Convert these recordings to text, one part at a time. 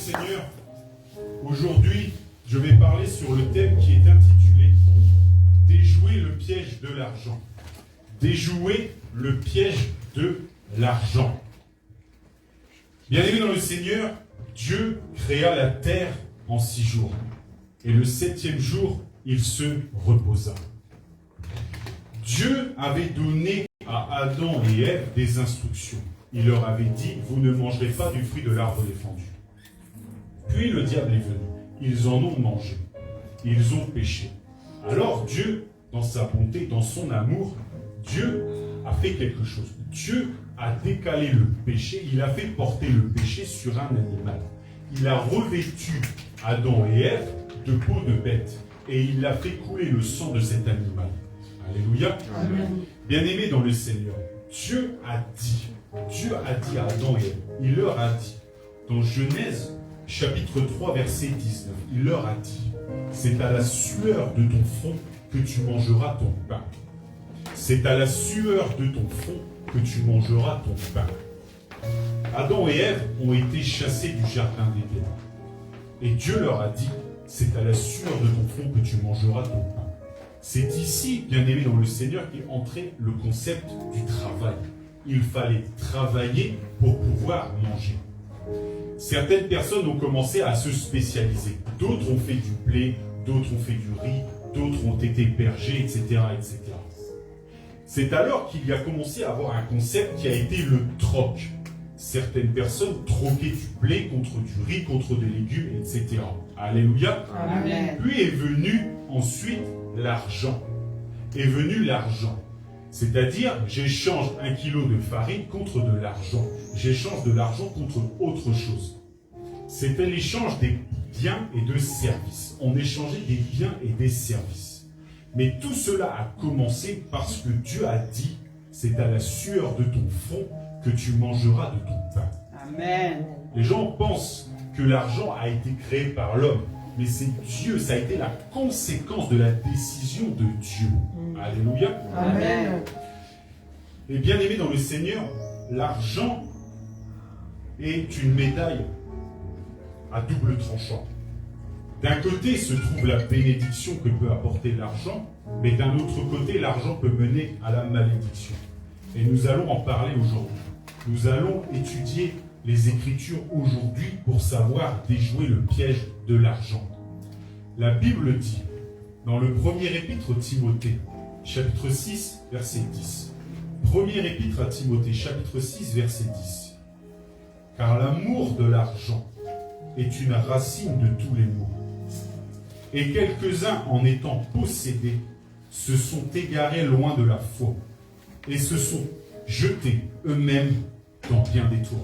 Seigneur, aujourd'hui, je vais parler sur le thème qui est intitulé « Déjouer le piège de l'argent ». Déjouer le piège de l'argent. Bien-aimés dans le Seigneur, Dieu créa la terre en 6 jours. Et le 7e jour, il se reposa. Dieu avait donné à Adam et Ève des instructions. Il leur avait dit, vous ne mangerez pas du fruit de l'arbre défendu. Puis le diable est venu. Ils en ont mangé. Ils ont péché. Alors Dieu, dans sa bonté, dans son amour, Dieu a fait quelque chose. Dieu a décalé le péché. Il a fait porter le péché sur un animal. Il a revêtu Adam et Ève de peau de bête. Et il a fait couler le sang de cet animal. Alléluia. Bien-aimés dans le Seigneur, Dieu a dit à Adam et Ève, il leur a dit, dans Genèse, chapitre 3, verset 19, il leur a dit, c'est à la sueur de ton front que tu mangeras ton pain. C'est à la sueur de ton front que tu mangeras ton pain. Adam et Ève ont été chassés du jardin d'Éden. Et Dieu leur a dit, c'est à la sueur de ton front que tu mangeras ton pain. C'est ici, bien-aimé dans le Seigneur, qu'est entré le concept du travail. Il fallait travailler pour pouvoir manger. Certaines personnes ont commencé à se spécialiser. D'autres ont fait du blé, d'autres ont fait du riz, d'autres ont été bergers, etc., etc. C'est alors qu'il y a commencé à avoir un concept qui a été le troc. Certaines personnes troquaient du blé contre du riz, contre des légumes, etc. Alléluia. Amen. Puis est venu ensuite l'argent. Est venu l'argent. C'est-à-dire, j'échange 1 kilo de farine contre de l'argent. J'échange de l'argent contre autre chose. C'était l'échange des biens et de services. On échangeait des biens et des services. Mais tout cela a commencé parce que Dieu a dit, c'est à la sueur de ton front que tu mangeras de ton pain. Amen. Les gens pensent que l'argent a été créé par l'homme. Mais c'est Dieu, ça a été la conséquence de la décision de Dieu. Alléluia. Amen. Et bien aimé dans le Seigneur, l'argent est une médaille à double tranchant. D'un côté se trouve la bénédiction que peut apporter l'argent, mais d'un autre côté, l'argent peut mener à la malédiction. Et nous allons en parler aujourd'hui. Nous allons étudier les Écritures aujourd'hui pour savoir déjouer le piège de l'argent. La Bible dit, dans le premier épître Timothée, chapitre 6, verset 10. Premier épître à Timothée, chapitre 6, verset 10. Car l'amour de l'argent est une racine de tous les maux. Et quelques-uns, en étant possédés, se sont égarés loin de la foi et se sont jetés eux-mêmes dans bien des tourments.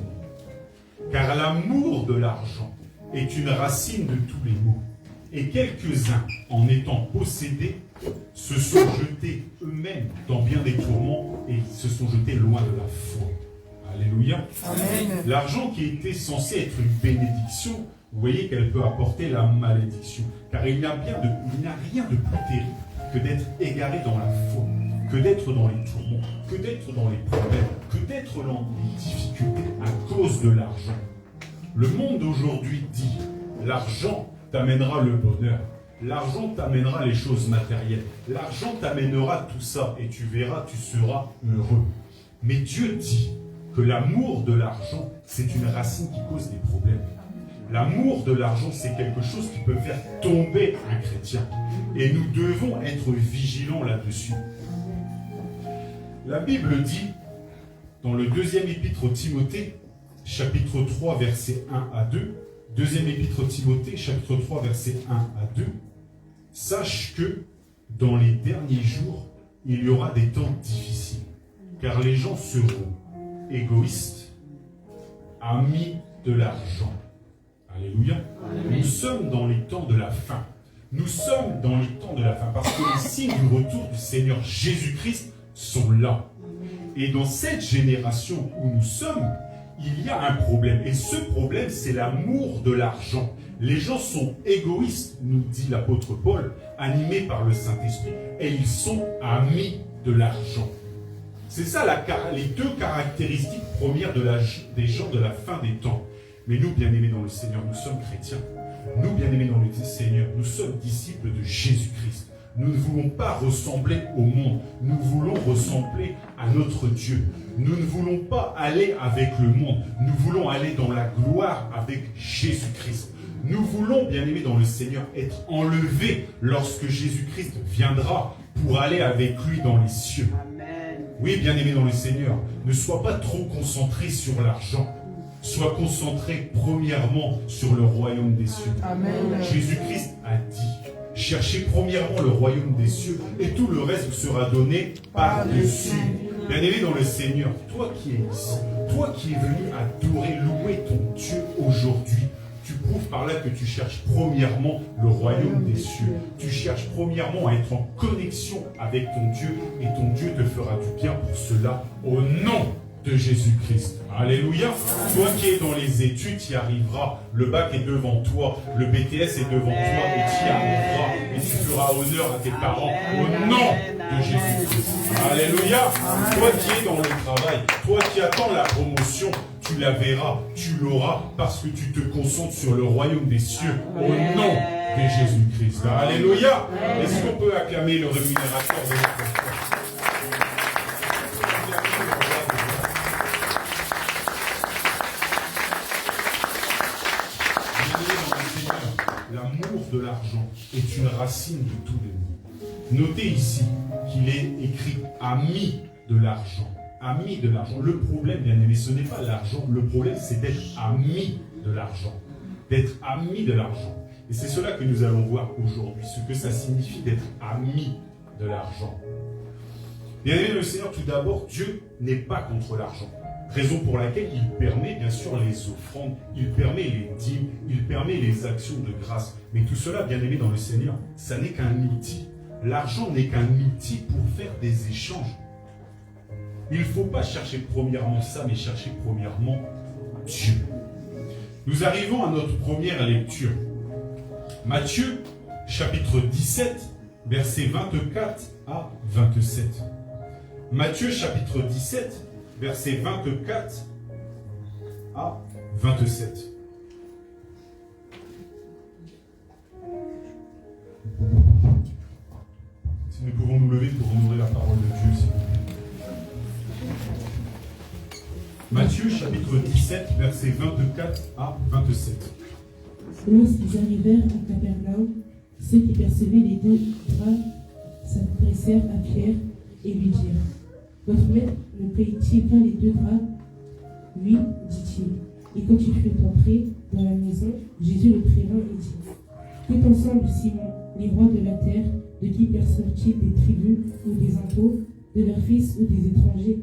Car l'amour de l'argent est une racine de tous les maux. Et quelques-uns, en étant possédés, se sont jetés eux-mêmes dans bien des tourments et se sont jetés loin de la foi. Alléluia. Amen. L'argent qui était censé être une bénédiction, vous voyez qu'elle peut apporter la malédiction. Car il n'y a rien de plus terrible que d'être égaré dans la foi, que d'être dans les tourments, que d'être dans les problèmes, que d'être dans les difficultés à cause de l'argent. Le monde d'aujourd'hui dit, l'argent t'amènera le bonheur. L'argent t'amènera les choses matérielles. L'argent t'amènera tout ça et tu verras, tu seras heureux. Mais Dieu dit que l'amour de l'argent, c'est une racine qui cause des problèmes. L'amour de l'argent, c'est quelque chose qui peut faire tomber un chrétien. Et nous devons être vigilants là-dessus. La Bible dit, dans le deuxième épître Timothée, chapitre 3, versets 1 à 2, deuxième épître Timothée, chapitre 3, versets 1 à 2, sache que dans les derniers jours, il y aura des temps difficiles, car les gens seront égoïstes, amis de l'argent. Alléluia. Amen. Nous sommes dans les temps de la fin. Nous sommes dans les temps de la fin, parce que les signes du retour du Seigneur Jésus-Christ sont là. Et dans cette génération où nous sommes, il y a un problème. Et ce problème, c'est l'amour de l'argent. Les gens sont égoïstes, nous dit l'apôtre Paul, animés par le Saint-Esprit. Et ils sont amis de l'argent. C'est ça les deux caractéristiques premières des gens de la fin des temps. Mais nous, bien-aimés dans le Seigneur, nous sommes chrétiens. Nous, bien-aimés dans le Seigneur, nous sommes disciples de Jésus-Christ. Nous ne voulons pas ressembler au monde. Nous voulons ressembler à notre Dieu. Nous ne voulons pas aller avec le monde. Nous voulons aller dans la gloire avec Jésus-Christ. Nous voulons, bien-aimés dans le Seigneur, être enlevés lorsque Jésus-Christ viendra pour aller avec lui dans les cieux. Amen. Oui, bien-aimés dans le Seigneur, ne sois pas trop concentré sur l'argent. Sois concentré premièrement sur le royaume des cieux. Amen. Jésus-Christ a dit, cherchez premièrement le royaume des cieux et tout le reste vous sera donné par-dessus. Bien-aimé dans le Seigneur, toi qui es ici, toi qui es venu adorer, louer ton Dieu aujourd'hui, tu prouves par là que tu cherches premièrement le royaume des cieux. Tu cherches premièrement à être en connexion avec ton Dieu et ton Dieu te fera du bien pour cela au nom de Jésus-Christ. Alléluia. Toi qui es dans les études, tu y arriveras. Le bac est devant toi, le BTS est devant toi et tu y arriveras. Et tu feras honneur à tes parents au nom de Jésus-Christ. Alléluia. Toi qui es dans le travail, toi qui attends la promotion, tu la verras, tu l'auras parce que tu te concentres sur le royaume des cieux au nom de Jésus-Christ. Alléluia. Est-ce qu'on peut acclamer le rémunérateur de notre foi? L'amour de l'argent est une racine de tous les maux. Notez ici qu'il est écrit ami de l'argent. Ami de l'argent. Le problème, bien aimé, ce n'est pas l'argent. Le problème, c'est d'être ami de l'argent. D'être ami de l'argent. Et c'est cela que nous allons voir aujourd'hui, ce que ça signifie d'être ami de l'argent. Bien aimé le Seigneur, tout d'abord, Dieu n'est pas contre l'argent. Raison pour laquelle il permet bien sûr les offrandes, il permet les dîmes, il permet les actions de grâce. Mais tout cela, bien aimé dans le Seigneur, ça n'est qu'un outil. L'argent n'est qu'un outil pour faire des échanges. Il ne faut pas chercher premièrement ça, mais chercher premièrement Dieu. Nous arrivons à notre première lecture. Matthieu, chapitre 17, versets 24 à 27. Matthieu, chapitre 17, versets 24 à 27. Si nous pouvons nous lever pour honorer la parole de Dieu, s'il vous plaît. Matthieu, chapitre 17, versets 24 à 27. Lorsqu'ils arrivèrent à Capernaum, ceux qui percevaient les 2 drachmes s'adressèrent à Pierre et lui dirent: votre maître ne paye-t-il pas les 2 drachmes? Oui, dit-il. Et quand il fut entré dans la maison, Jésus le prévint et dit: tout ensemble, Simon, les rois de la terre, de qui perçoivent-ils des tribus ou des impôts, de leurs fils ou des étrangers?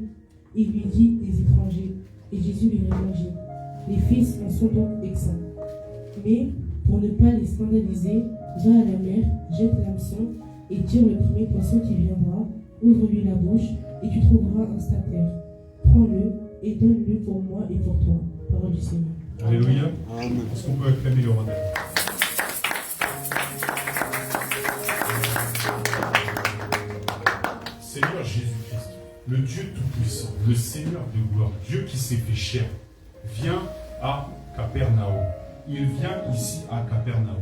Il lui dit: des étrangers. Et Jésus lui répondit: les fils en sont donc exempts. Mais, pour ne pas les scandaliser, va à la mer, jette l'hameçon, et tire le premier poisson qui viendra, ouvre-lui la bouche, et tu trouveras un stataire. Prends-le et donne-le pour moi et pour toi. Parole du Seigneur. Alléluia. Est-ce qu'on peut acclamer le roi d'Amen? Seigneur Jésus-Christ, le Dieu Tout-Puissant, le Seigneur de gloire, Dieu qui s'est fait chair, vient à Capernaum. Il vient ici à Capernaum.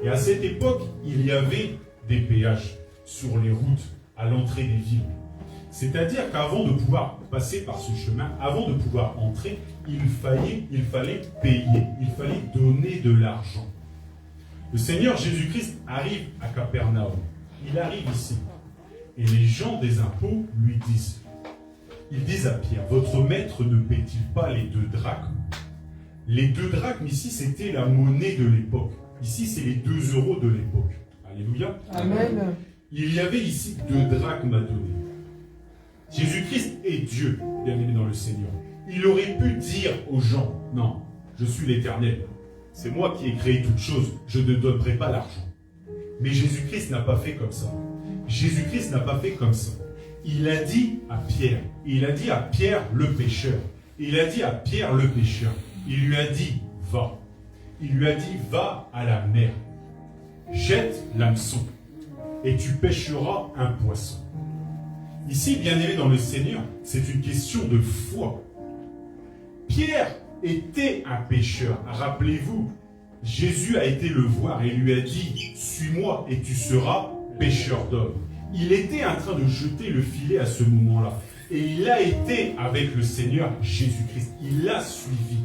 Et à cette époque, il y avait des péages sur les routes à l'entrée des villes. C'est-à-dire qu'avant de pouvoir passer par ce chemin, avant de pouvoir entrer, il fallait payer, il fallait donner de l'argent. Le Seigneur Jésus-Christ arrive à Capernaum. Il arrive ici. Et les gens des impôts lui disent, ils disent à Pierre, votre maître ne paie-t-il pas les 2 drachmes? Les 2 drachmes ici, c'était la monnaie de l'époque. Ici, c'est les 2 € de l'époque. Alléluia. Amen. Il y avait ici 2 drachmes à donner. Jésus-Christ est Dieu, bien aimé dans le Seigneur. Il aurait pu dire aux gens, non, je suis l'Éternel. C'est moi qui ai créé toutes choses, je ne donnerai pas l'argent. Mais Jésus-Christ n'a pas fait comme ça. Jésus-Christ n'a pas fait comme ça. Il a dit à Pierre, il a dit à Pierre le pécheur, il a dit à Pierre le pécheur, il lui a dit, va. Il lui a dit, va à la mer, jette l'hameçon, et tu pêcheras un poisson. Ici, bien aimé dans le Seigneur, c'est une question de foi. Pierre était un pécheur. Rappelez-vous, Jésus a été le voir et lui a dit « Suis-moi et tu seras pécheur d'hommes ». Il était en train de jeter le filet à ce moment-là. Et il a été avec le Seigneur Jésus-Christ. Il l'a suivi.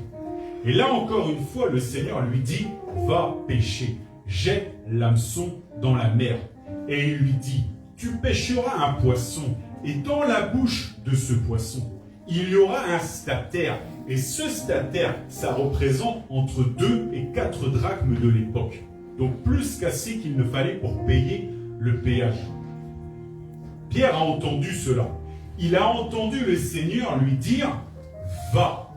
Et là encore une fois, le Seigneur lui dit « Va pêcher, jette l'hameçon dans la mer. » Et il lui dit « Tu pêcheras un poisson, et dans la bouche de ce poisson, il y aura un statère. Et ce statère, ça représente entre 2 et 4 drachmes de l'époque. Donc plus qu'assez qu'il ne fallait pour payer le péage. » Pierre a entendu cela. Il a entendu le Seigneur lui dire « Va ».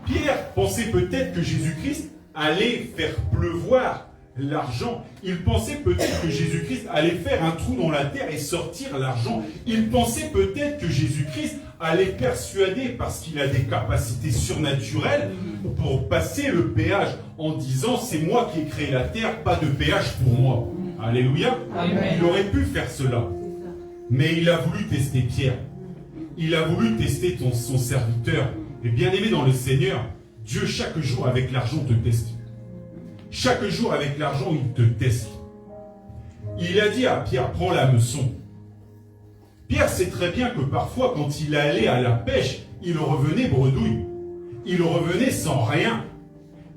Pierre pensait peut-être que Jésus-Christ allait faire pleuvoir l'argent. Il pensait peut-être que Jésus-Christ allait faire un trou dans la terre et sortir l'argent. Il pensait peut-être que Jésus-Christ allait persuader, parce qu'il a des capacités surnaturelles, pour passer le péage en disant « C'est moi qui ai créé la terre, pas de péage pour moi ». Alléluia. Amen. Il aurait pu faire cela. Mais il a voulu tester Pierre. Il a voulu tester son serviteur. Et bien aimé dans le Seigneur, Dieu chaque jour avec l'argent te teste. Chaque jour avec l'argent, il te teste. Il a dit à Pierre, prends l'hameçon. Pierre sait très bien que parfois, quand il allait à la pêche, il revenait bredouille. Il revenait sans rien.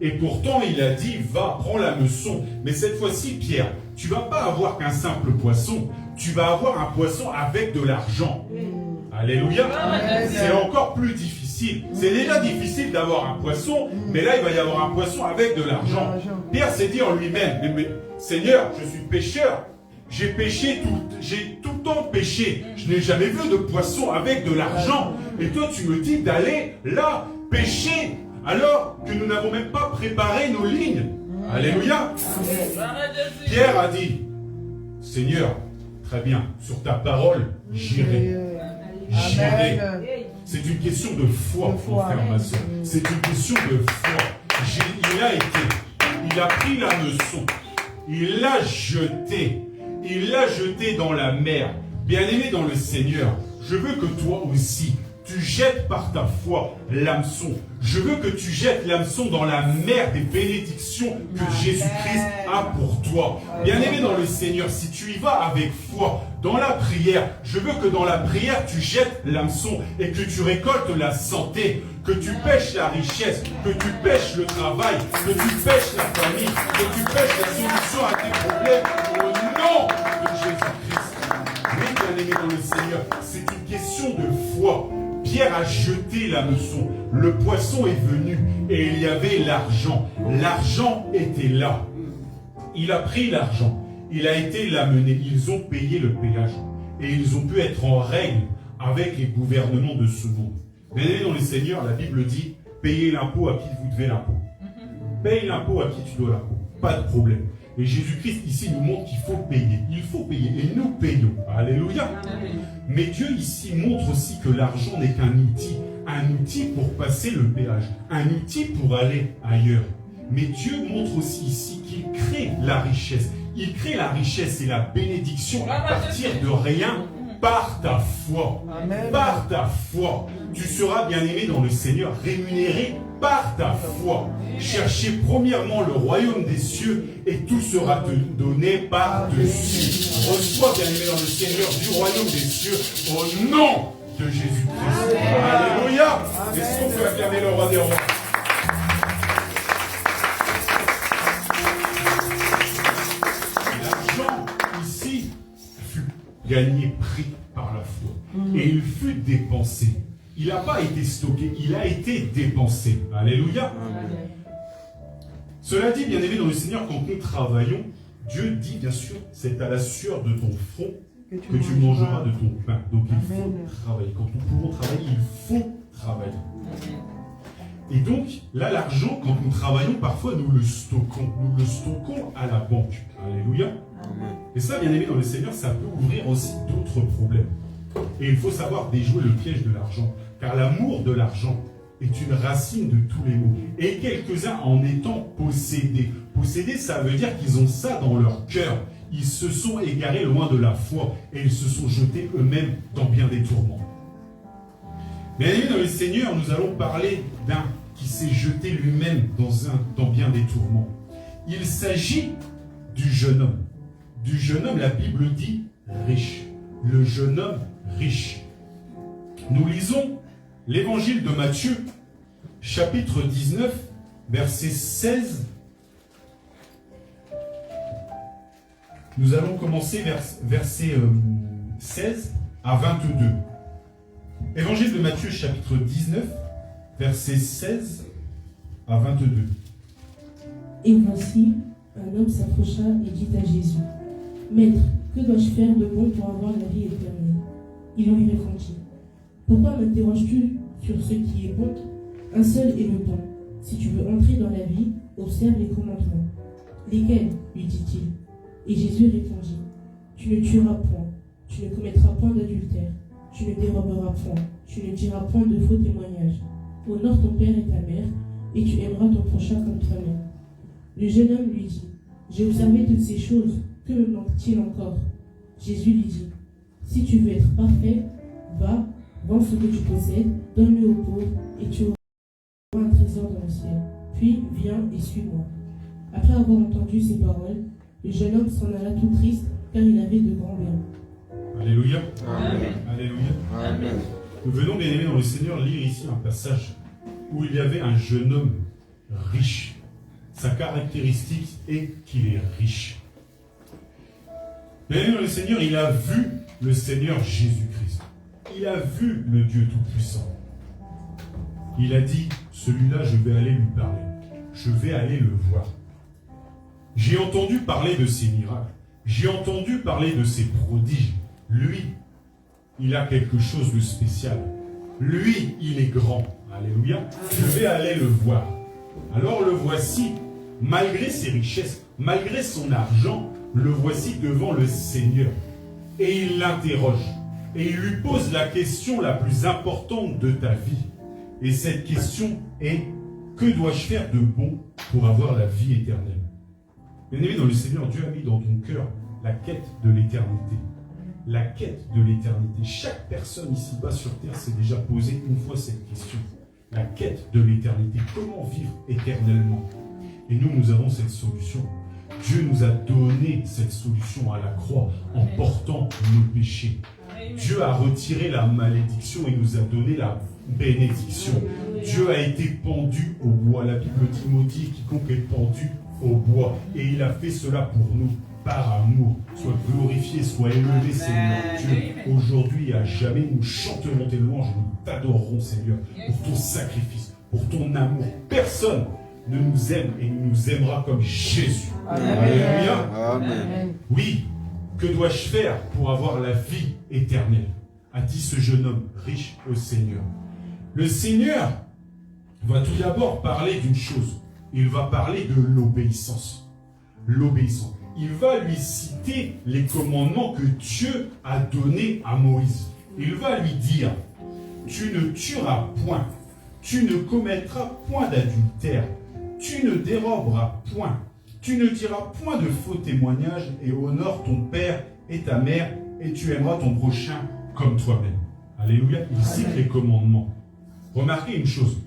Et pourtant, il a dit, va, prends l'hameçon. Mais cette fois-ci, Pierre, tu ne vas pas avoir qu'un simple poisson. Tu vas avoir un poisson avec de l'argent. Alléluia. C'est encore plus difficile. C'est déjà difficile d'avoir un poisson, mais là, il va y avoir un poisson avec de l'argent. Pierre s'est dit en lui-même, mais Seigneur, je suis pécheur. J'ai péché, j'ai tout le temps péché. Je n'ai jamais vu de poisson avec de l'argent. Et toi, tu me dis d'aller là, pêcher, alors que nous n'avons même pas préparé nos lignes. Alléluia. Pierre a dit, Seigneur, très bien, sur ta parole, j'irai. J'irai. C'est une question de foi, mon frère, ma soeur. C'est une question de foi. Il a pris l'hameçon, il l'a jeté dans la mer. Bien-aimé dans le Seigneur, je veux que toi aussi, tu jettes par ta foi l'hameçon. Je veux que tu jettes l'hameçon dans la mer des bénédictions que Jésus-Christ a pour toi. Bien-aimé dans le Seigneur, si tu y vas avec foi, dans la prière, je veux que dans la prière, tu jettes l'hameçon et que tu récoltes la santé, que tu pêches la richesse, que tu pêches le travail, que tu pêches la famille, que tu pêches la solution à tes problèmes au nom de Jésus-Christ. Oui, bien-aimé dans le Seigneur, c'est une question de foi. Pierre a jeté l'hameçon, le poisson est venu et il y avait l'argent. L'argent était là. Il a pris l'argent, il a été l'amener, ils ont payé le péage et ils ont pu être en règle avec les gouvernements de ce monde. Bien aimé dans le Seigneur, la Bible dit, payez l'impôt à qui vous devez l'impôt. Paye l'impôt à qui tu dois l'impôt, pas de problème. Et Jésus-Christ ici nous montre qu'il faut payer. Il faut payer et nous payons. Alléluia. Mais Dieu ici montre aussi que l'argent n'est qu'un outil pour passer le péage, un outil pour aller ailleurs. Mais Dieu montre aussi ici qu'il crée la richesse. Il crée la richesse et la bénédiction à partir de rien par ta foi. Amen. Par ta foi. Tu seras bien aimé dans le Seigneur, rémunéré par ta foi. Cherchez premièrement le royaume des cieux et tout sera te donné par-dessus. Reçois, bien aimé dans le Seigneur, du royaume des cieux au nom de Jésus-Christ. Alléluia. Est-ce qu'on peut acclamer le roi des rois? L'argent ici fut gagné, pris par la foi. Et il fut dépensé. Il n'a pas été stocké, il a été dépensé. Alléluia. Amen. Cela dit, bien aimé dans le Seigneur, quand nous travaillons, Dieu dit bien sûr, c'est à la sueur de ton front que tu mangeras de ton pain. Donc il faut travailler. Quand nous pouvons travailler, il faut travailler. Et donc, là, l'argent, quand nous travaillons, parfois nous le stockons. Nous le stockons à la banque. Alléluia. Et ça, bien aimé dans le Seigneur, ça peut ouvrir aussi d'autres problèmes. Et il faut savoir déjouer le piège de l'argent. Car l'amour de l'argent est une racine de tous les maux. Et quelques-uns en étant possédés. Possédés, ça veut dire qu'ils ont ça dans leur cœur. Ils se sont égarés loin de la foi. Et ils se sont jetés eux-mêmes dans bien des tourments. Mais dans le Seigneur, nous allons parler d'un qui s'est jeté lui-même dans bien des tourments. Il s'agit du jeune homme. Du jeune homme, la Bible dit riche. Le jeune homme riche. Nous lisons l'évangile de Matthieu, chapitre 19, verset 16. Nous allons commencer verset 16 à 22. Évangile de Matthieu, chapitre 19, verset 16 à 22. Et voici, un homme s'approcha et dit à Jésus, « Maître, que dois-je faire de bon pour avoir la vie éternelle ?» Il lui répondit, « Pourquoi m'interroges-tu sur ce qui est bon? Un seul est le bon. Si tu veux entrer dans la vie, observe les commandements. » « Lesquels ?» lui dit-il. Et Jésus répondit, « Tu ne tueras point, tu ne commettras point d'adultère, tu ne déroberas point, tu ne diras point de faux témoignages. Honore ton père et ta mère, et tu aimeras ton prochain comme toi-même. » Le jeune homme lui dit, « J'ai observé toutes ces choses, que me manque-t-il encore ?» Jésus lui dit, « Si tu veux être parfait, va, vends ce que tu possèdes, donne-le aux pauvres, et tu auras un trésor dans le ciel. Puis viens et suis-moi. » Après avoir entendu ces paroles, le jeune homme s'en alla tout triste, car il avait de grands biens. Alléluia. Amen. Alléluia. Amen. Nous venons, bien aimés dans le Seigneur, lire ici un passage où il y avait un jeune homme riche. Sa caractéristique est qu'il est riche. Bien aimés dans le Seigneur, il a vu le Seigneur Jésus-Christ. Il a vu le Dieu Tout-Puissant. Il a dit, celui-là, je vais aller lui parler. Je vais aller le voir. J'ai entendu parler de ses miracles. J'ai entendu parler de ses prodiges. Lui, il a quelque chose de spécial. Lui, il est grand. Alléluia. Je vais aller le voir. Alors le voici, malgré ses richesses, malgré son argent, le voici devant le Seigneur. Et il l'interroge. Et il lui pose la question la plus importante de ta vie. Et cette question est, que dois-je faire de bon pour avoir la vie éternelle? Bien-aimé dans le Seigneur, Dieu a mis dans ton cœur la quête de l'éternité. La quête de l'éternité. Chaque personne ici-bas sur terre s'est déjà posé une fois cette question. La quête de l'éternité. Comment vivre éternellement? Et nous avons cette solution. Dieu nous a donné cette solution à la croix en portant nos péchés. Dieu a retiré la malédiction et nous a donné la bénédiction. Dieu a été pendu au bois. La Bible dit, maudit quiconque est pendu au bois. Et il a fait cela pour nous, par amour. Sois glorifié, sois élevé, Seigneur Dieu. Aujourd'hui et à jamais, nous chanterons tes louanges, nous t'adorerons, Seigneur, pour ton sacrifice, pour ton amour. Personne ne nous aime et nous aimera comme Jésus. Alléluia. Amen. Oui, que dois-je faire pour avoir la vie éternelle? A dit ce jeune homme riche au Seigneur. Le Seigneur va tout d'abord parler d'une chose. Il va parler de l'obéissance. L'obéissance. Il va lui citer les commandements que Dieu a donnés à Moïse. Il va lui dire, tu ne tueras point, tu ne commettras point d'adultère, tu ne déroberas point, tu ne diras point de faux témoignages et honore ton père et ta mère et tu aimeras ton prochain comme toi-même. Alléluia. Il cite les commandements. Remarquez une chose.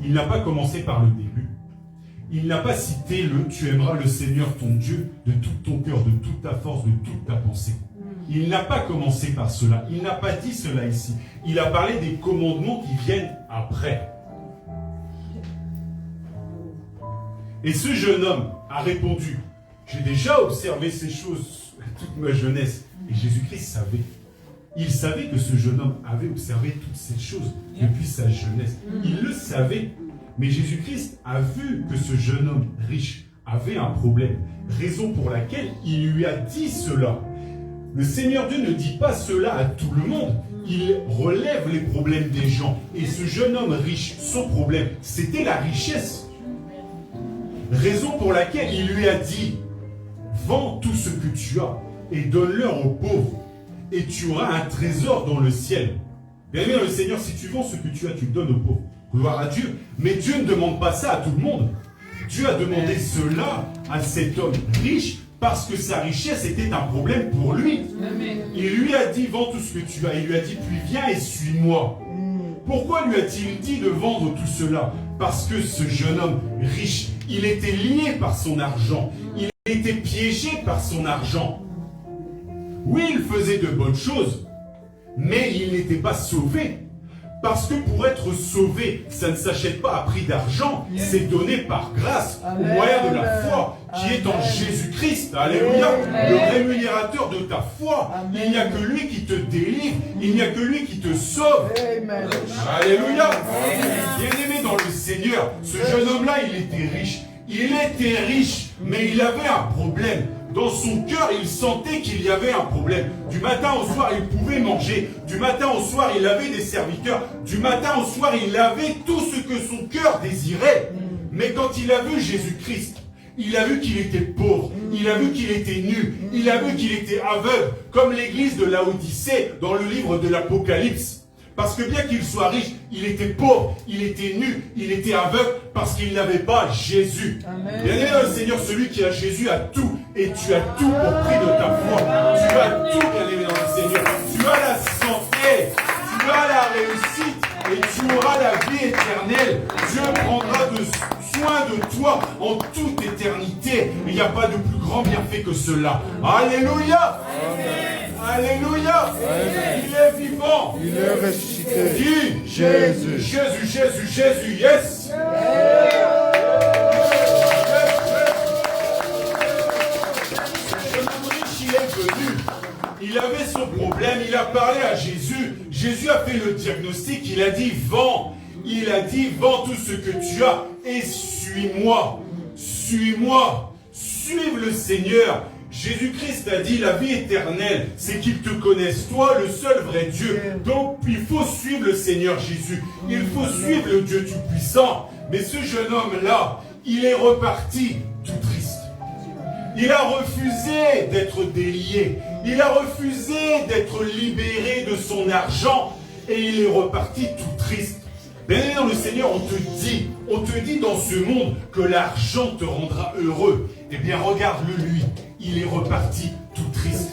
Il n'a pas commencé par le début. Il n'a pas cité le « tu aimeras le Seigneur ton Dieu de tout ton cœur, de toute ta force, de toute ta pensée ». Il n'a pas commencé par cela. Il n'a pas dit cela ici. Il a parlé des commandements qui viennent après. Et ce jeune homme a répondu, j'ai déjà observé ces choses toute ma jeunesse. Et Jésus-Christ savait. Il savait que ce jeune homme avait observé toutes ces choses depuis sa jeunesse. Il le savait. Mais Jésus-Christ a vu que ce jeune homme riche avait un problème. Raison pour laquelle il lui a dit cela. Le Seigneur Dieu ne dit pas cela à tout le monde. Il relève les problèmes des gens. Et ce jeune homme riche, son problème, c'était la richesse. Raison pour laquelle il lui a dit, vends tout ce que tu as et donne-leur aux pauvres. Et tu auras un trésor dans le ciel. Bien aimé, le Seigneur, si tu vends ce que tu as, tu le donnes aux pauvres. Gloire à Dieu. Mais Dieu ne demande pas ça à tout le monde. Dieu a demandé cela à cet homme riche parce que sa richesse était un problème pour lui. Il lui a dit, vends tout ce que tu as. Il lui a dit, puis viens et suis-moi. Pourquoi lui a-t-il dit de vendre tout cela? Parce que ce jeune homme riche, il était lié par son argent. Il était piégé par son argent. Oui, il faisait de bonnes choses, mais il n'était pas sauvé. Parce que pour être sauvé, ça ne s'achète pas à prix d'argent, c'est donné par grâce, au moyen de la foi, qui est en Jésus-Christ. Alléluia. Le rémunérateur de ta foi. Il n'y a que lui qui te délivre, il n'y a que lui qui te sauve. Alléluia. Bien-aimé dans le Seigneur, ce jeune homme-là, il était riche. Il était riche, mais il avait un problème. Dans son cœur, il sentait qu'il y avait un problème. Du matin au soir, il pouvait manger. Du matin au soir, il avait des serviteurs. Du matin au soir, il avait tout ce que son cœur désirait. Mais quand il a vu Jésus-Christ, il a vu qu'il était pauvre. Il a vu qu'il était nu. Il a vu qu'il était aveugle. Comme l'église de Laodicée dans le livre de l'Apocalypse. Parce que bien qu'il soit riche, il était pauvre, il était nu, il était aveugle, parce qu'il n'avait pas Jésus. Bien-aimé dans le Seigneur, celui qui a Jésus a tout, et tu as tout au prix de ta foi. Tu as tout, bien-aimé dans le Seigneur. Tu as la santé, tu as la réussite, et tu auras la vie éternelle. Dieu prendra soin de toi en toute éternité. Il n'y a pas de plus grand bienfait que cela. Alléluia. Alléluia. Il est vivant. Il est ressuscité. Qui? Jésus. Jésus, Jésus, Jésus, yes. Ce jeune homme riche, il est venu. Il avait son problème, il a parlé à Jésus. Jésus a fait le diagnostic, il a dit, vends. Il a dit, vends tout ce que tu as et suis-moi. Suis-moi. Suive le Seigneur. Jésus-Christ a dit, la vie éternelle, c'est qu'ils te connaissent, toi, le seul vrai Dieu. Donc, il faut suivre le Seigneur Jésus. Il faut suivre le Dieu Tout-Puissant. Mais ce jeune homme-là, il est reparti tout triste. Il a refusé d'être délié. Il a refusé d'être libéré de son argent. Et il est reparti tout triste. Bien dans le Seigneur, on te dit dans ce monde que l'argent te rendra heureux. Eh bien, regarde-le lui. Il est reparti tout triste.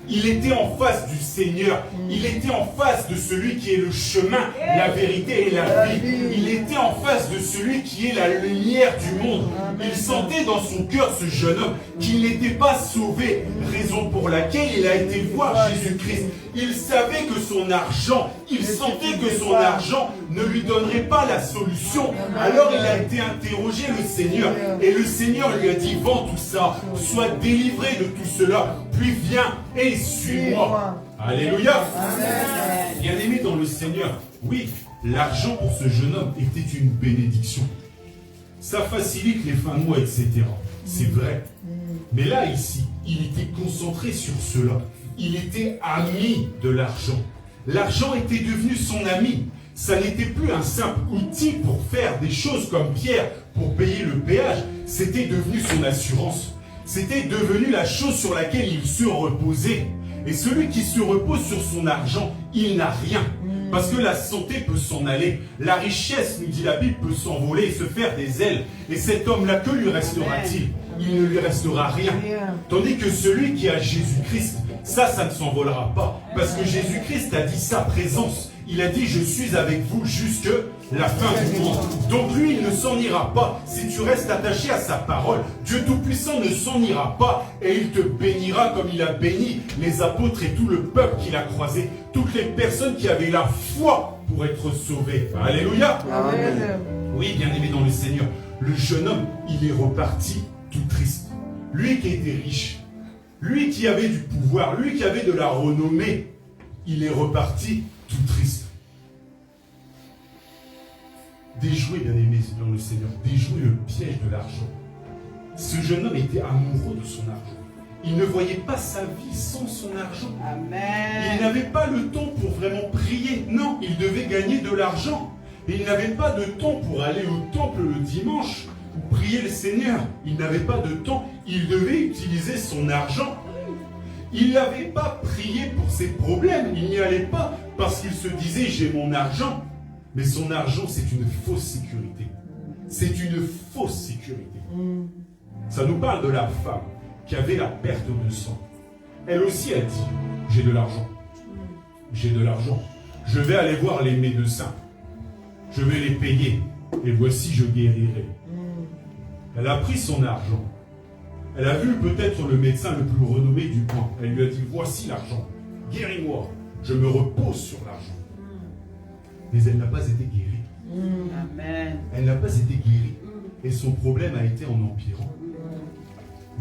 Il était en face du Seigneur. Il était en face de celui qui est le chemin, la vérité et la vie. Il était en face de celui qui est la lumière du monde. Il sentait dans son cœur, ce jeune homme, qu'il n'était pas sauvé. Raison pour laquelle il a été voir Jésus-Christ. Il savait que son argent, il sentait que son argent ne lui donnerait pas la solution. Alors il a été interrogé le Seigneur. Et le Seigneur lui a dit, vends tout ça, sois délivré de tout cela, puis viens et suis-moi. Alléluia. Bien-aimé dans le Seigneur, oui, l'argent pour ce jeune homme était une bénédiction. Ça facilite les fins de mois, etc. C'est vrai. Mais là, ici, il était concentré sur cela. Il était ami de l'argent. L'argent était devenu son ami. Ça n'était plus un simple outil pour faire des choses comme Pierre, pour payer le péage. C'était devenu son assurance. C'était devenu la chose sur laquelle il se reposait. Et celui qui se repose sur son argent, il n'a rien. Parce que la santé peut s'en aller. La richesse, nous dit la Bible, peut s'envoler et se faire des ailes. Et cet homme-là, que lui restera-t-il? Il ne lui restera rien. Tandis que celui qui a Jésus-Christ, ça ne s'envolera pas. Parce que Jésus-Christ a dit sa présence. Il a dit, je suis avec vous jusque la fin du monde. Donc lui, il ne s'en ira pas. Si tu restes attaché à sa parole, Dieu Tout-Puissant ne s'en ira pas. Et il te bénira comme il a béni les apôtres et tout le peuple qu'il a croisé. Toutes les personnes qui avaient la foi pour être sauvées. Alléluia. Amen. Oui, bien aimé dans le Seigneur. Le jeune homme, il est reparti tout triste. Lui qui était riche, lui qui avait du pouvoir, lui qui avait de la renommée, il est reparti tout triste. Déjouer, bien aimé dans le Seigneur, déjouer le piège de l'argent. Ce jeune homme était amoureux de son argent. Il ne voyait pas sa vie sans son argent. Amen. Il n'avait pas le temps pour vraiment prier. Non, il devait gagner de l'argent. Et il n'avait pas de temps pour aller au temple le dimanche ou prier le Seigneur. Il n'avait pas de temps. Il devait utiliser son argent. Il n'avait pas prié pour ses problèmes. Il n'y allait pas parce qu'il se disait « j'ai mon argent ». Mais son argent, c'est une fausse sécurité. C'est une fausse sécurité. Ça nous parle de la femme qui avait la perte de sang. Elle aussi a dit « j'ai de l'argent. J'ai de l'argent. Je vais aller voir les médecins. Je vais les payer. et voici je guérirai. Elle a pris son argent. Elle a vu peut-être le médecin le plus renommé du coin. Elle lui a dit, voici l'argent, guéris-moi, je me repose sur l'argent. Mais elle n'a pas été guérie. Amen. Elle n'a pas été guérie. Et son problème a été en empirant.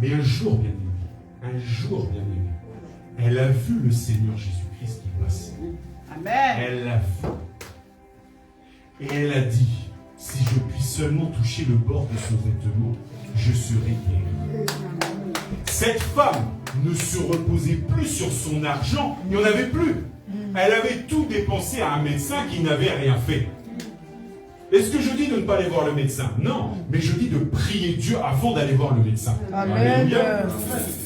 Mais un jour, bien aimé, elle a vu le Seigneur Jésus-Christ qui passait. Amen. Elle l'a vu. Et elle a dit, si je puis seulement toucher le bord de son vêtement, je serai guérie. Cette femme ne se reposait plus sur son argent, il n'y en avait plus. Elle avait tout dépensé à un médecin qui n'avait rien fait. Est-ce que je dis de ne pas aller voir le médecin? Non, mais je dis de prier Dieu avant d'aller voir le médecin. Amen. Alléluia.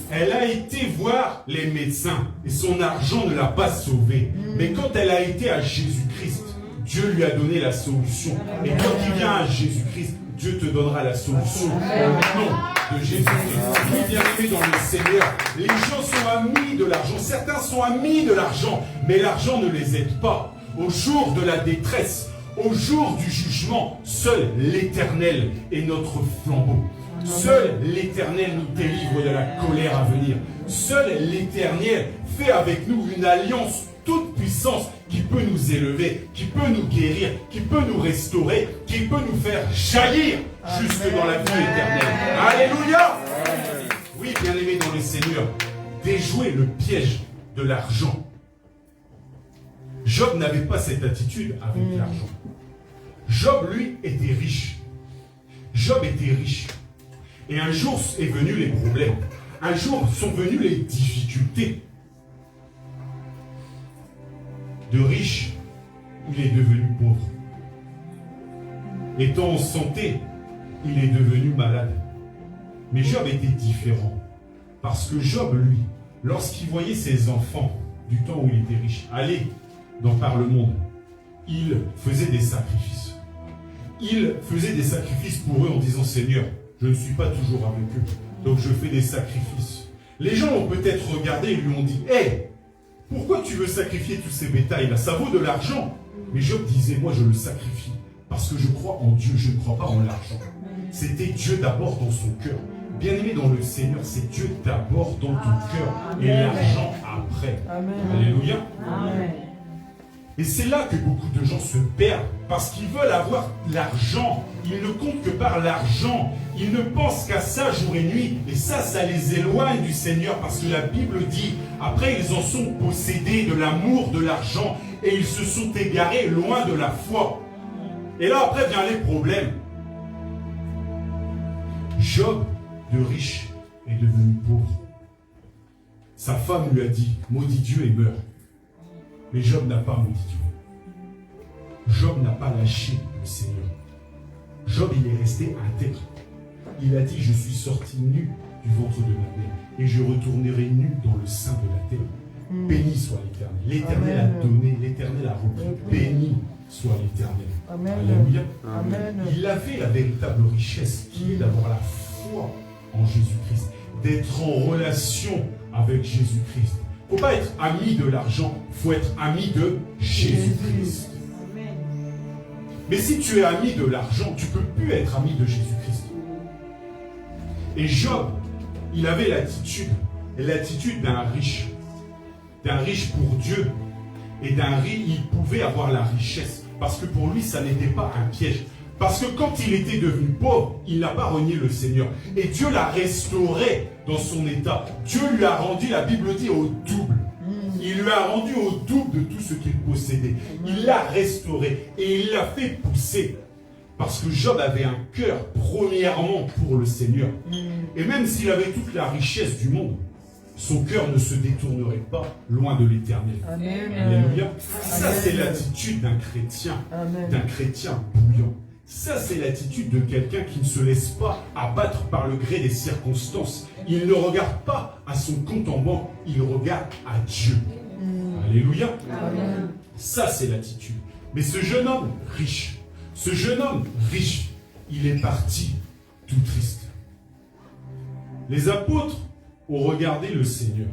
Elle a été voir les médecins et son argent ne l'a pas sauvée. Mais quand elle a été à Jésus-Christ, Dieu lui a donné la solution. Et quand tu viens à Jésus-Christ, Dieu te donnera la solution au nom de Jésus-Christ. Oui, bien-aimés dans le Seigneur, les gens sont amis de l'argent. Certains sont amis de l'argent, mais l'argent ne les aide pas. Au jour de la détresse, au jour du jugement, seul l'Éternel est notre flambeau. Seul l'Éternel nous délivre de la colère à venir. Seul l'Éternel fait avec nous une alliance toute puissance qui peut nous élever, qui peut nous guérir, qui peut nous restaurer, qui peut nous faire jaillir jusque dans la vie éternelle. Alléluia! Oui, bien-aimés dans le Seigneur, déjouer le piège de l'argent. Job n'avait pas cette attitude avec l'argent. Job, lui, était riche. Job était riche. Et un jour est venu les problèmes. Un jour sont venues les difficultés. De riche, il est devenu pauvre. Étant en santé, il est devenu malade. Mais Job était différent. Parce que Job, lui, lorsqu'il voyait ses enfants du temps où il était riche aller par le monde, il faisait des sacrifices. Il faisait des sacrifices pour eux en disant, Seigneur, je ne suis pas toujours avec eux, donc je fais des sacrifices. Les gens l'ont peut-être regardé et lui ont dit, hé, pourquoi tu veux sacrifier tous ces bétails-là? Ça vaut de l'argent. Mais Job disait, moi je le sacrifie parce que je crois en Dieu, je ne crois pas en l'argent. C'était Dieu d'abord dans son cœur. Bien-aimé dans le Seigneur, c'est Dieu d'abord dans ton cœur et l'argent après. Amen. Alléluia. Amen. Et c'est là que beaucoup de gens se perdent, parce qu'ils veulent avoir l'argent. Ils ne comptent que par l'argent. Ils ne pensent qu'à ça jour et nuit. Et ça les éloigne du Seigneur, parce que la Bible dit, après ils en sont possédés de l'amour de l'argent, et ils se sont égarés loin de la foi. Et là après viennent les problèmes. Job, de riche, est devenu pauvre. Sa femme lui a dit, maudit Dieu et meurt. Mais Job n'a pas maudit Dieu. Job n'a pas lâché le Seigneur. Job, il est resté intègre. Il a dit, je suis sorti nu du ventre de ma mère et je retournerai nu dans le sein de la terre. Béni soit l'Éternel. L'Éternel a donné, l'Éternel a repris. Béni soit l'Éternel. Alléluia. Il avait la véritable richesse qui est d'avoir la foi en Jésus-Christ, d'être en relation avec Jésus-Christ. Il ne faut pas être ami de l'argent, il faut être ami de Jésus-Christ. Mais si tu es ami de l'argent, tu ne peux plus être ami de Jésus-Christ. Et Job, il avait l'attitude d'un riche pour Dieu. Et il pouvait avoir la richesse. Parce que pour lui, ça n'était pas un piège. Parce que quand il était devenu pauvre, il n'a pas renié le Seigneur. Et Dieu l'a restauré dans son état. Dieu lui a rendu, la Bible dit, au double. Il lui a rendu au double de tout ce qu'il possédait. Il l'a restauré et il l'a fait pousser. Parce que Job avait un cœur, premièrement, pour le Seigneur. Et même s'il avait toute la richesse du monde, son cœur ne se détournerait pas loin de l'Éternel. Alléluia. Ça, c'est l'attitude d'un chrétien bouillant. Ça, c'est l'attitude de quelqu'un qui ne se laisse pas abattre par le gré des circonstances. Il ne regarde pas à son compte en banque, il regarde à Dieu. Alléluia. Amen. Ça, c'est l'attitude. Mais ce jeune homme riche, il est parti tout triste. Les apôtres ont regardé le Seigneur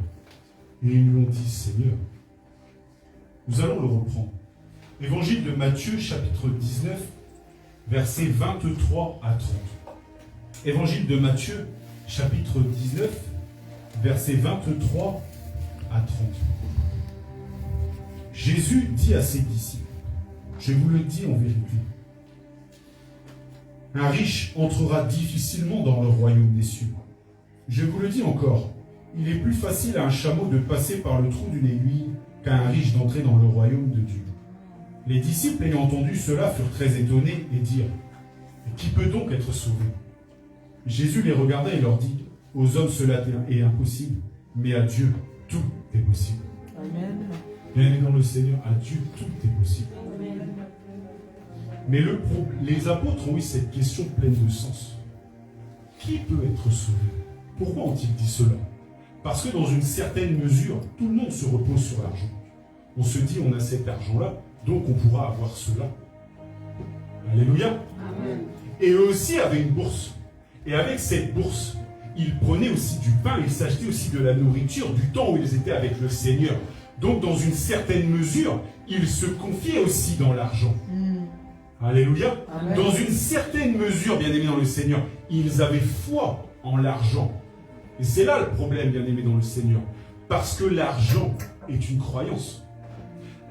et ils lui ont dit, Seigneur, nous allons le reprendre. Évangile de Matthieu, chapitre 19, versets 23 à 30. Évangile de Matthieu, chapitre 19, versets 23 à 30. Jésus dit à ses disciples, je vous le dis en vérité, un riche entrera difficilement dans le royaume des cieux. Je vous le dis encore, il est plus facile à un chameau de passer par le trou d'une aiguille qu'à un riche d'entrer dans le royaume de Dieu. Les disciples ayant entendu cela furent très étonnés et dirent, qui peut donc être sauvé? Jésus les regarda et leur dit, aux hommes cela est impossible, mais à Dieu tout est possible. Amen. Bien-aimés dans le Seigneur, à Dieu tout est possible. Mais les apôtres ont eu cette question pleine de sens. Qui peut être sauvé? Pourquoi ont-ils dit cela? Parce que dans une certaine mesure, tout le monde se repose sur l'argent. On se dit, on a cet argent-là, donc on pourra avoir cela. Alléluia. Amen. Et eux aussi avaient une bourse. Et avec cette bourse, ils prenaient aussi du pain, ils s'achetaient aussi de la nourriture du temps où ils étaient avec le Seigneur. Donc dans une certaine mesure, ils se confiaient aussi dans l'argent. Alléluia. Amen. Dans une certaine mesure, bien-aimés dans le Seigneur, ils avaient foi en l'argent. Et c'est là le problème, bien-aimés dans le Seigneur. Parce que l'argent est une croyance.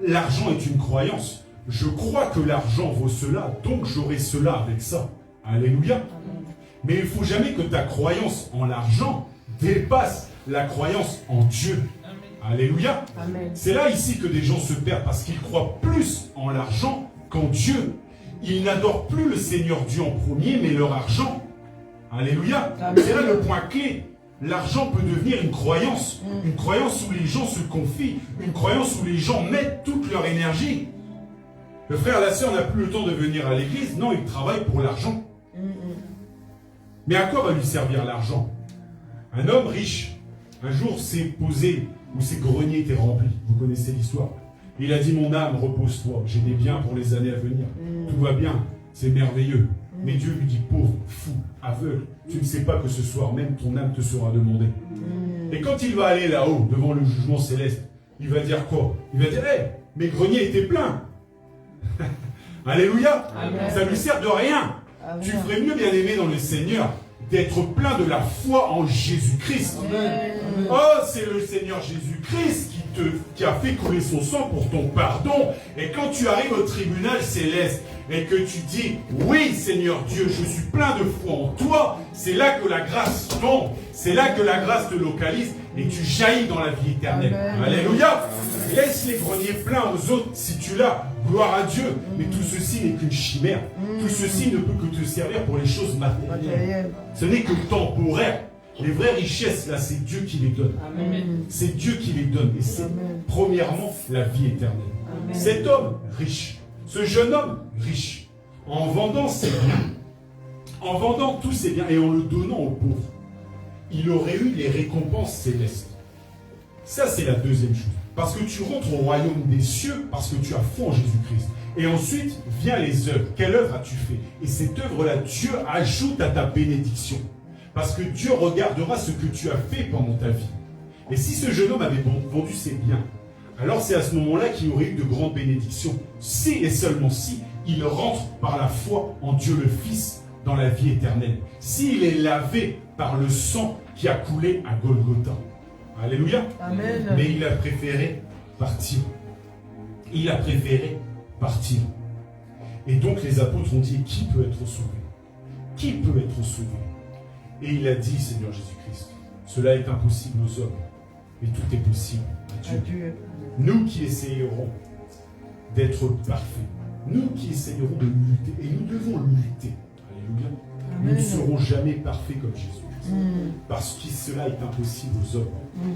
L'argent est une croyance. Je crois que l'argent vaut cela, donc j'aurai cela avec ça. Alléluia. Amen. Mais il ne faut jamais que ta croyance en l'argent dépasse la croyance en Dieu. Alléluia. Amen. C'est là ici que des gens se perdent parce qu'ils croient plus en l'argent qu'en Dieu. Ils n'adorent plus le Seigneur Dieu en premier, mais leur argent. Alléluia. Amen. C'est là le point clé. L'argent peut devenir une croyance où les gens se confient, une croyance où les gens mettent toute leur énergie. Le frère, la sœur n'a plus le temps de venir à l'église. Non, il travaille pour l'argent. Mais à quoi va lui servir l'argent? Un homme riche, un jour s'est posé où ses greniers étaient remplis. Vous connaissez l'histoire. Il a dit, mon âme, repose-toi. J'ai des biens pour les années à venir. Tout va bien, c'est merveilleux. Mais Dieu lui dit, pauvre, fou, aveugle, tu ne sais pas que ce soir même ton âme te sera demandée. Et quand il va aller là-haut, devant le jugement céleste, il va dire quoi? Il va dire, hé, mes greniers étaient pleins. Alléluia. Amen. Ça lui sert de rien. Amen. Tu ferais mieux, bien-aimé dans le Seigneur, d'être plein de la foi en Jésus-Christ. Oh, c'est le Seigneur Jésus-Christ qui a fait couler son sang pour ton pardon. Et quand tu arrives au tribunal céleste et que tu dis, oui Seigneur Dieu, je suis plein de foi en toi, c'est là que la grâce tombe, c'est là que la grâce te localise et tu jaillis dans la vie éternelle. Amen. Alléluia. Laisse les greniers pleins aux autres si tu l'as. Gloire à Dieu. Mais tout ceci n'est qu'une chimère. Tout ceci ne peut que te servir pour les choses matérielles. Ce n'est que temporaire. Les vraies richesses, là, c'est Dieu qui les donne. Amen. C'est Dieu qui les donne. Et c'est premièrement la vie éternelle. Amen. Cet homme riche, ce jeune homme riche, en vendant ses biens, en vendant tous ses biens et en le donnant aux pauvres, il aurait eu les récompenses célestes. Ça, c'est la deuxième chose. Parce que tu rentres au royaume des cieux parce que tu as foi en Jésus-Christ. Et ensuite, vient les œuvres. Quelle œuvre as-tu fait? Et cette œuvre-là, Dieu ajoute à ta bénédiction. Parce que Dieu regardera ce que tu as fait pendant ta vie. Et si ce jeune homme avait vendu ses biens, alors c'est à ce moment-là qu'il aurait eu de grandes bénédictions. Si et seulement si, il rentre par la foi en Dieu le Fils dans la vie éternelle. S'il est lavé par le sang qui a coulé à Golgotha. Alléluia. Amen. Mais il a préféré partir. Il a préféré partir. Et donc les apôtres ont dit, qui peut être sauvé? Qui peut être sauvé? Et il a dit, Seigneur Jésus-Christ, cela est impossible aux hommes, mais tout est possible à Dieu. Nous qui essayerons d'être parfaits, nous qui essayerons de lutter, et nous devons lutter, alléluia, nous ne serons jamais parfaits comme Jésus. Parce que cela est impossible aux hommes.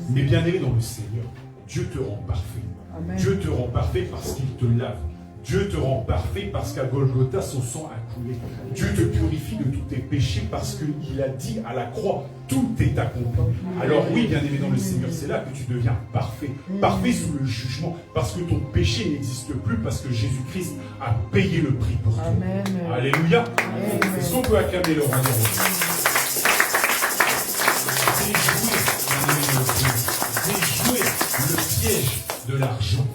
Mais bien aimé dans le Seigneur, Dieu te rend parfait. Amen. Dieu te rend parfait parce qu'il te lave. Dieu te rend parfait parce qu'à Golgotha, son sang a coulé. Dieu te purifie de tous tes péchés parce qu'il a dit à la croix, tout est accompli. Alors oui, bien aimé dans le Seigneur, c'est là que tu deviens parfait. Parfait sous le jugement parce que ton péché n'existe plus parce que Jésus-Christ a payé le prix pour toi. Amen. Alléluia. Amen. Est-ce qu'on peut acclamer le roi des rois? Déjouer le piège de l'argent.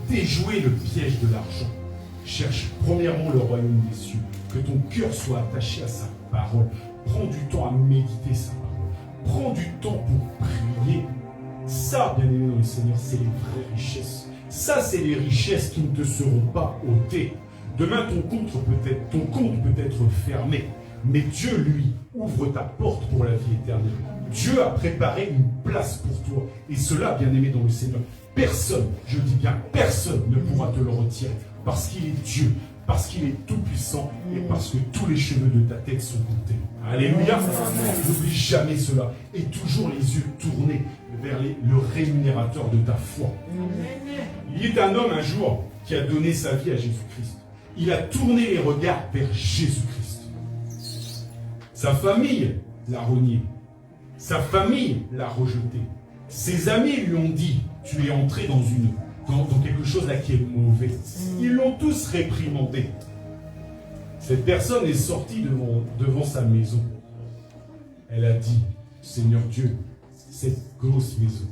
Déjouer le piège de l'argent. Cherche premièrement le royaume des cieux. Que ton cœur soit attaché à sa parole. Prends du temps à méditer sa parole. Prends du temps pour prier. Ça, bien aimé dans le Seigneur, c'est les vraies richesses. Ça, c'est les richesses qui ne te seront pas ôtées. Demain, ton compte peut être fermé. Mais Dieu, lui, ouvre ta porte pour la vie éternelle. Dieu a préparé une place pour toi. Et cela, bien aimé dans le Seigneur, personne, je dis bien personne, ne pourra te le retirer. Parce qu'il est Dieu, parce qu'il est tout-puissant et parce que tous les cheveux de ta tête sont comptés. Alléluia. N'oublie jamais cela. Et toujours les yeux tournés vers le rémunérateur de ta foi. Il y a un homme un jour qui a donné sa vie à Jésus-Christ. Il a tourné les regards vers Jésus-Christ. Sa famille l'a renié. Sa famille l'a rejeté. Ses amis lui ont dit, tu es entré dans quelque chose là qui est mauvais. Ils l'ont tous réprimandé. Cette personne est sortie devant sa maison. Elle a dit, Seigneur Dieu, cette grosse maison,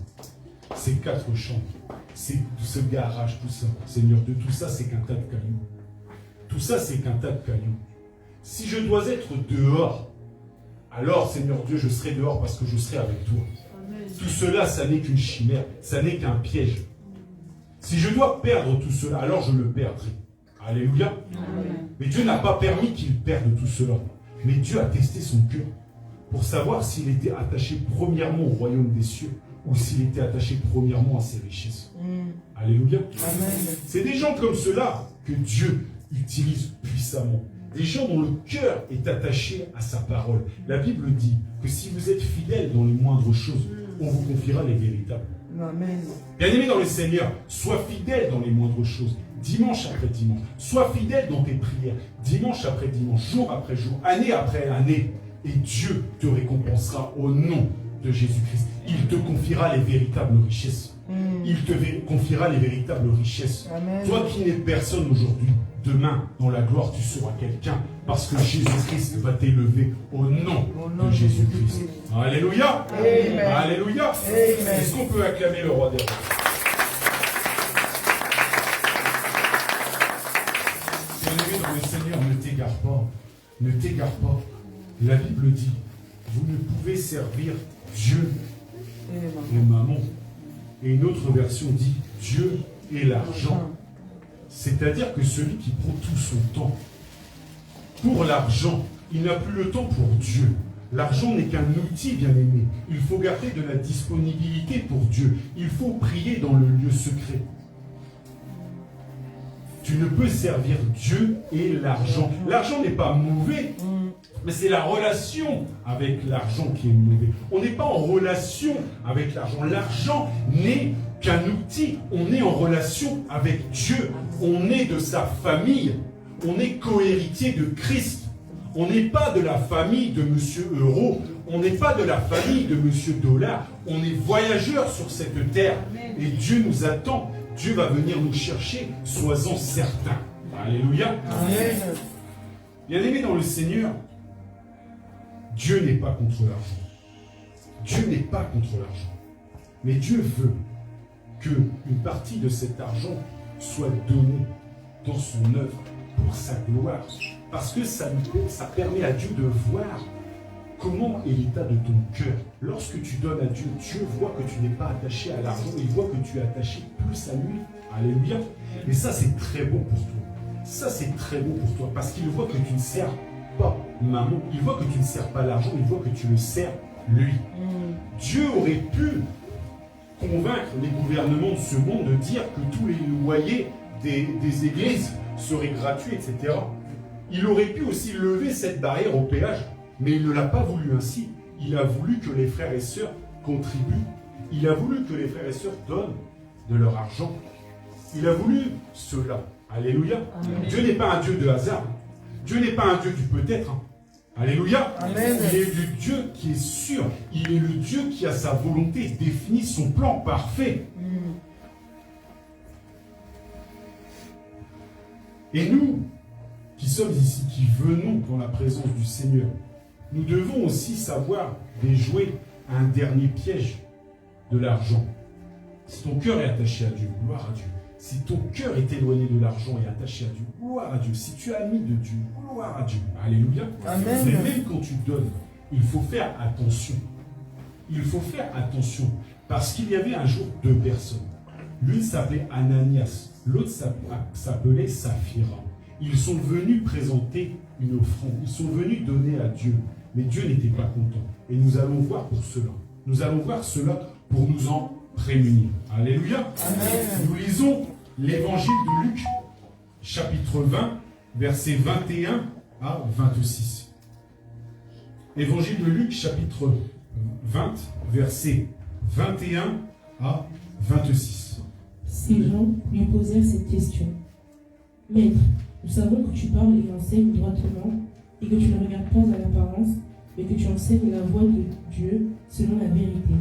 ces 4 chambres, ce garage, tout ça, Seigneur Dieu, tout ça c'est qu'un tas de cailloux. Tout ça c'est qu'un tas de cailloux. Si je dois être dehors, alors Seigneur Dieu, je serai dehors parce que je serai avec toi. Tout cela, ça n'est qu'une chimère, ça n'est qu'un piège. Si je dois perdre tout cela, alors je le perdrai. Alléluia. Amen. Mais Dieu n'a pas permis qu'il perde tout cela. Mais Dieu a testé son cœur pour savoir s'il était attaché premièrement au royaume des cieux ou s'il était attaché premièrement à ses richesses. Alléluia. C'est des gens comme cela que Dieu utilise puissamment. Des gens dont le cœur est attaché à sa parole. La Bible dit que si vous êtes fidèles dans les moindres choses, on vous confiera les véritables. Amen. Bien-aimé dans le Seigneur, sois fidèle dans les moindres choses, dimanche après dimanche. Sois fidèle dans tes prières, dimanche après dimanche, jour après jour, année après année. Et Dieu te récompensera au nom de Jésus-Christ. Il te confiera les véritables richesses. Il te confiera les véritables richesses. Amen. Toi qui n'es personne aujourd'hui, demain, dans la gloire, tu seras quelqu'un parce que Jésus-Christ va t'élever au nom de Jésus-Christ. Alléluia. Amen. Alléluia. Amen. Est-ce qu'on peut acclamer le roi des rois? Bien-aimé dans le Seigneur, ne t'égare pas. Ne t'égare pas. La Bible dit, vous ne pouvez servir Dieu et maman. Et une autre version dit, Dieu et l'argent. C'est-à-dire que celui qui prend tout son temps pour l'argent, il n'a plus le temps pour Dieu. L'argent n'est qu'un outil, bien-aimé. Il faut garder de la disponibilité pour Dieu. Il faut prier dans le lieu secret. Tu ne peux servir Dieu et l'argent. L'argent n'est pas mauvais, mais c'est la relation avec l'argent qui est mauvaise. On n'est pas en relation avec l'argent. L'argent n'est qu'un outil. On est en relation avec Dieu. On est de sa famille. On est cohéritier de Christ. On n'est pas de la famille de Monsieur Euro. On n'est pas de la famille de Monsieur Dollar. On est voyageurs sur cette terre. Et Dieu nous attend. Dieu va venir nous chercher. Sois-en certains. Alléluia. Amen. Bien-aimés dans le Seigneur, Dieu n'est pas contre l'argent. Dieu n'est pas contre l'argent. Mais Dieu veut qu'une partie de cet argent soit donnée dans son œuvre pour sa gloire. Parce que ça permet à Dieu de voir comment est l'état de ton cœur. Lorsque tu donnes à Dieu, Dieu voit que tu n'es pas attaché à l'argent, il voit que tu es attaché plus à lui. Alléluia. Et ça, c'est très bon pour toi. Ça, c'est très bon pour toi. Parce qu'il voit que tu ne sers pas maman. Il voit que tu ne sers pas l'argent. Il voit que tu le sers lui. Dieu aurait pu convaincre les gouvernements de ce monde de dire que tous les loyers des églises seraient gratuits, etc. Il aurait pu aussi lever cette barrière au péage, mais il ne l'a pas voulu ainsi. Il a voulu que les frères et sœurs contribuent. Il a voulu que les frères et sœurs donnent de leur argent. Il a voulu cela. Alléluia. Amen. Dieu n'est pas un Dieu de hasard. Dieu n'est pas un Dieu du peut-être. Alléluia. Amen. Il est le Dieu qui est sûr. Il est le Dieu qui a sa volonté définie, son plan parfait. Et nous, qui sommes ici, qui venons dans la présence du Seigneur, nous devons aussi savoir déjouer un dernier piège de l'argent. Si ton cœur est attaché à Dieu, gloire à Dieu, Si ton cœur est éloigné de l'argent et attaché à Dieu, gloire à Dieu. Si tu es ami de Dieu, gloire à Dieu. Alléluia. Amen. Mais même quand tu donnes, il faut faire attention. Il faut faire attention. Parce qu'il y avait un jour deux personnes. L'une s'appelait Ananias, l'autre s'appelait Saphira. Ils sont venus présenter une offrande. Ils sont venus donner à Dieu. Mais Dieu n'était pas content. Et nous allons voir pour cela. Nous allons voir cela pour nous en prémunir. Alléluia. Amen. Nous lisons l'évangile de Luc, chapitre 20, versets 21 à 26. Évangile de Luc, chapitre 20, versets 21 à 26. Ces gens lui posèrent cette question. Maître, nous savons que tu parles et enseignes droitement, et que tu ne regardes pas à l'apparence, mais que tu enseignes la voie de Dieu selon la vérité.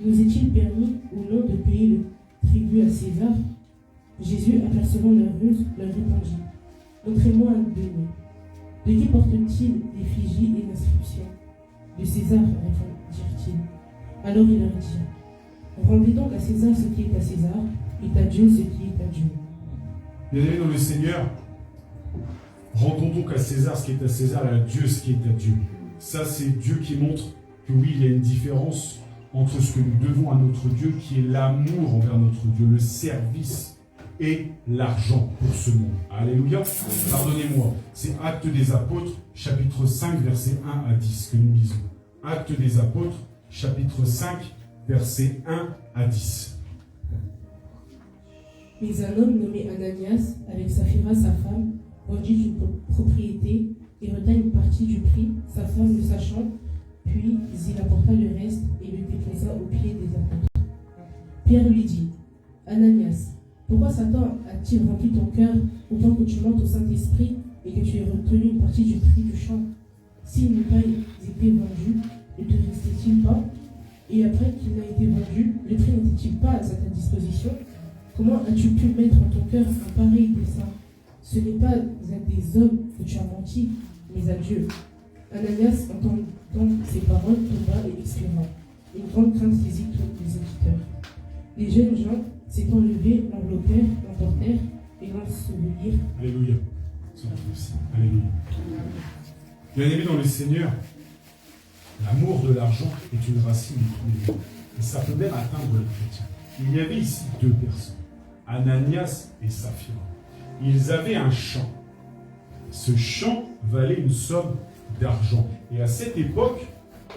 Nous est-il permis ou non de payer le tribut à César? Jésus, apercevant leur ruse, leur répondit. Montrez-moi un denier. De qui porte-t-il l'effigie et l'inscription? De César, répondirent-ils. Alors il leur dit, rendez donc à César ce qui est à César, et à Dieu ce qui est à Dieu. Bien-aimés dans le Seigneur, rendons donc à César ce qui est à César et à Dieu ce qui est à Dieu. Ça, c'est Dieu qui montre que oui, il y a une différence entre ce que nous devons à notre Dieu, qui est l'amour envers notre Dieu, le service et l'argent pour ce monde. Alléluia. Pardonnez-moi, c'est Actes des Apôtres, chapitre 5, versets 1 à 10 que nous lisons. Actes des Apôtres, chapitre 5, versets 1 à 10. Mais un homme nommé Ananias, avec Saphira sa femme, vendit une propriété et retint une partie du prix, sa femme le sachant, puis il apporta le reste et le déposa aux pieds des apôtres. Pierre lui dit, Ananias, pourquoi Satan a-t-il rempli ton cœur au point que tu mentes au Saint-Esprit et que tu aies retenu une partie du prix du champ? S'il n'eût pas été vendu, ne te restait-il pas? Et après qu'il n'a été vendu, le prix n'était-il pas à ta disposition? Comment as-tu pu mettre en ton cœur un pareil dessein? Ce n'est pas à des hommes que tu as menti, mais à Dieu. Ananias, entendant ces paroles, tomba et expira. Une grande crainte saisit tous les auditeurs. Les jeunes gens, s'étant levés, l'enveloppèrent, l'emportèrent et l'ensevelirent. Alléluia. Alléluia. Bien-aimés dans le Seigneur, l'amour de l'argent est une racine de tous les maux. Et ça peut même atteindre le chrétien. Il y avait ici deux personnes, Ananias et Saphira. Ils avaient un champ. Ce champ valait une somme d'argent. Et à cette époque,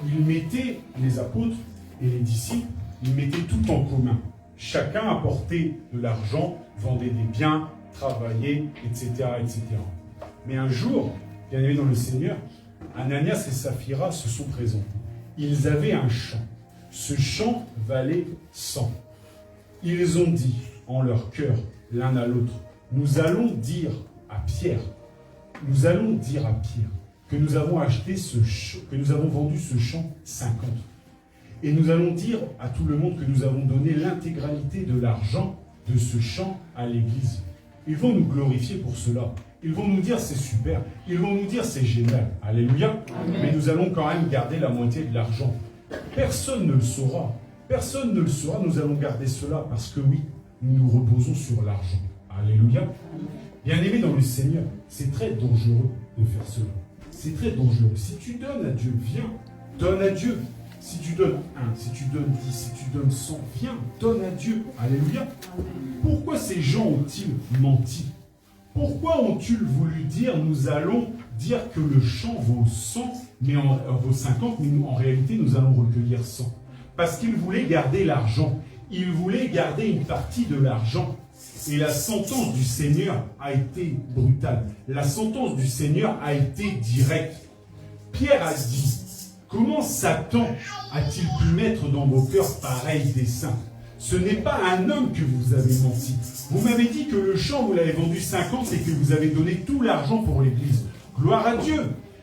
ils mettaient, les apôtres et les disciples, ils mettaient tout en commun. Chacun apportait de l'argent, vendait des biens, travaillait, etc., etc. Mais un jour, bien aimé dans le Seigneur, Ananias et Saphira se sont présentés. Ils avaient un champ. Ce champ valait 100. Ils ont dit en leur cœur, l'un à l'autre, nous allons dire à Pierre que nous avons acheté que nous avons vendu ce champ 50. Et nous allons dire à tout le monde que nous avons donné l'intégralité de l'argent de ce champ à l'église. Ils vont nous glorifier pour cela. Ils vont nous dire c'est super. Ils vont nous dire c'est génial. Alléluia. Amen. Mais nous allons quand même garder la moitié de l'argent. Personne ne le saura. Personne ne le saura. Nous allons garder cela parce que oui, nous nous reposons sur l'argent. Alléluia. Bien-aimés dans le Seigneur, c'est très dangereux de faire cela. C'est très dangereux. Si tu donnes à Dieu, viens, donne à Dieu. Si tu donnes 1, si tu donnes 10, si tu donnes 100, viens, donne à Dieu. Alléluia. Pourquoi ces gens ont-ils menti? Pourquoi ont-ils voulu dire, nous allons dire que le champ vaut 100, mais vaut 50, mais en réalité, nous allons recueillir 100? Parce qu'ils voulaient garder l'argent. Ils voulaient garder une partie de l'argent. Et la sentence du Seigneur a été brutale. La sentence du Seigneur a été directe. Pierre a dit, comment Satan a-t-il pu mettre dans vos cœurs pareil dessein? Ce n'est pas un homme que vous avez menti. Vous m'avez dit que le champ, vous l'avez vendu 50 et que vous avez donné tout l'argent pour l'église. Gloire à Dieu.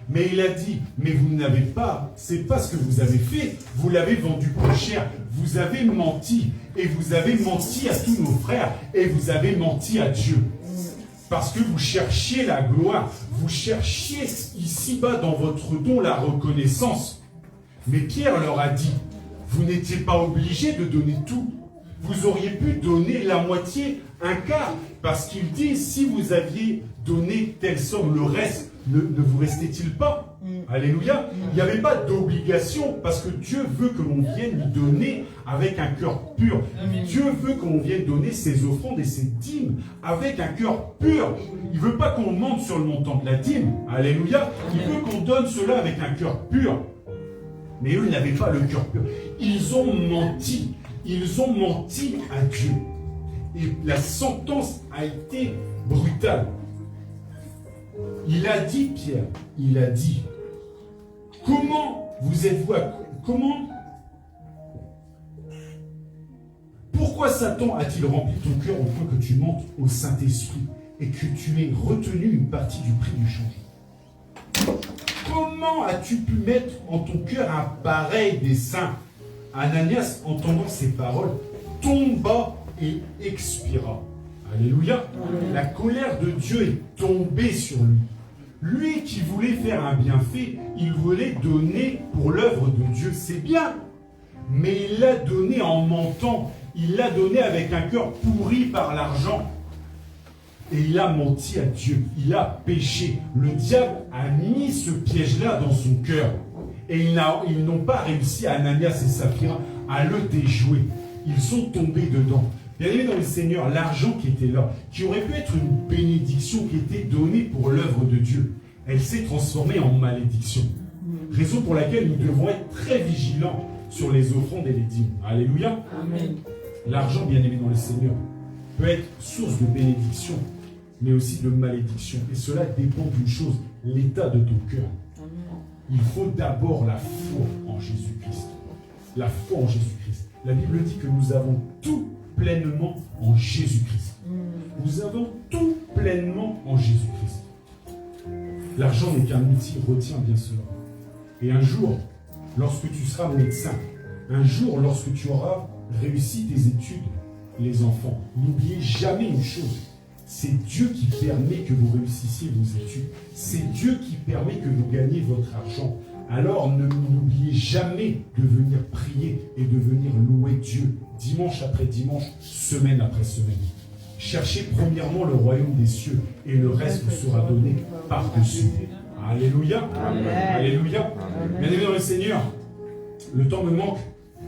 Mais il a dit, mais vous n'avez pas, c'est pas ce que vous avez fait, vous l'avez vendu plus cher. Vous avez menti. Et vous avez menti à tous nos frères. Et vous avez menti à Dieu. Parce que vous cherchiez la gloire. Vous cherchiez ici-bas dans votre don la reconnaissance. Mais Pierre leur a dit, vous n'étiez pas obligés de donner tout. Vous auriez pu donner la moitié Un quart, parce qu'il dit, si vous aviez donné telle somme, le reste, ne vous restait-il pas? Alléluia. Il n'y avait pas d'obligation, parce que Dieu veut que l'on vienne lui donner avec un cœur pur. Dieu veut que l'on vienne donner ses offrandes et ses dîmes avec un cœur pur. Il ne veut pas qu'on mente sur le montant de la dîme. Alléluia. Il veut qu'on donne cela avec un cœur pur. Mais eux, ils n'avaient pas le cœur pur. Ils ont menti. Ils ont menti à Dieu. Et la sentence a été brutale. Il a dit, Pierre, il a dit, comment vous êtes-vous, pourquoi Satan a-t-il rempli ton cœur au point que tu mentes au Saint-Esprit et que tu aies retenu une partie du prix du change? Comment as-tu pu mettre en ton cœur un pareil dessein? Ananias, entendant ces paroles, tomba et expira. Alléluia. Amen. La colère de Dieu est tombée sur lui. Lui qui voulait faire un bienfait, il voulait donner pour l'œuvre de Dieu. C'est bien. Mais il l'a donné en mentant. Il l'a donné avec un cœur pourri par l'argent. Et il a menti à Dieu. Il a péché. Le diable a mis ce piège-là dans son cœur. Et ils n'ont pas réussi, Ananias et Saphira, à le déjouer. Ils sont tombés dedans. Bien-aimés dans le Seigneur, l'argent qui était là, qui aurait pu être une bénédiction qui était donnée pour l'œuvre de Dieu, elle s'est transformée en malédiction. Raison pour laquelle nous devons être très vigilants sur les offrandes et les dîmes. Alléluia. Amen. L'argent, bien-aimé dans le Seigneur, peut être source de bénédiction, mais aussi de malédiction. Et cela dépend d'une chose, l'état de ton cœur. Il faut d'abord la foi en Jésus-Christ. La foi en Jésus-Christ. La Bible dit que nous avons tout pleinement en Jésus-Christ. Nous avons tout pleinement en Jésus-Christ. L'argent n'est qu'un outil, retiens bien cela. Et un jour, lorsque tu seras médecin, un jour, lorsque tu auras réussi tes études, les enfants, n'oubliez jamais une chose. C'est Dieu qui permet que vous réussissiez vos études. C'est Dieu qui permet que vous gagniez votre argent. Alors n'oubliez jamais de venir prier et de venir louer Dieu dimanche après dimanche, semaine après semaine. Cherchez premièrement le royaume des cieux et le reste vous sera donné par-dessus. Alléluia. Amen. Alléluia. Bien-aimés dans le Seigneur, le temps me manque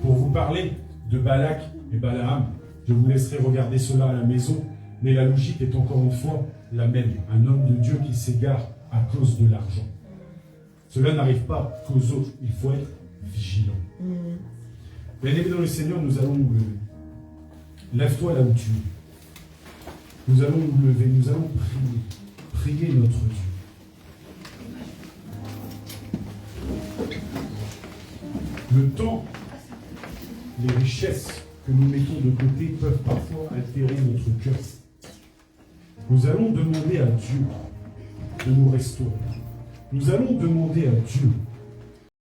pour vous parler de Balak et Balaam. Je vous laisserai regarder cela à la maison. Mais la logique est encore une fois la même. Un homme de Dieu qui s'égare à cause de l'argent. Cela n'arrive pas qu'aux autres. Il faut être vigilant. Bien-aimés dans le Seigneur, nous allons nous lever. Lève-toi là où tu es. Nous allons nous lever. Nous allons prier. Prier notre Dieu. Le temps, les richesses que nous mettons de côté peuvent parfois altérer notre cœur. Nous allons demander à Dieu de nous restaurer. Nous allons demander à Dieu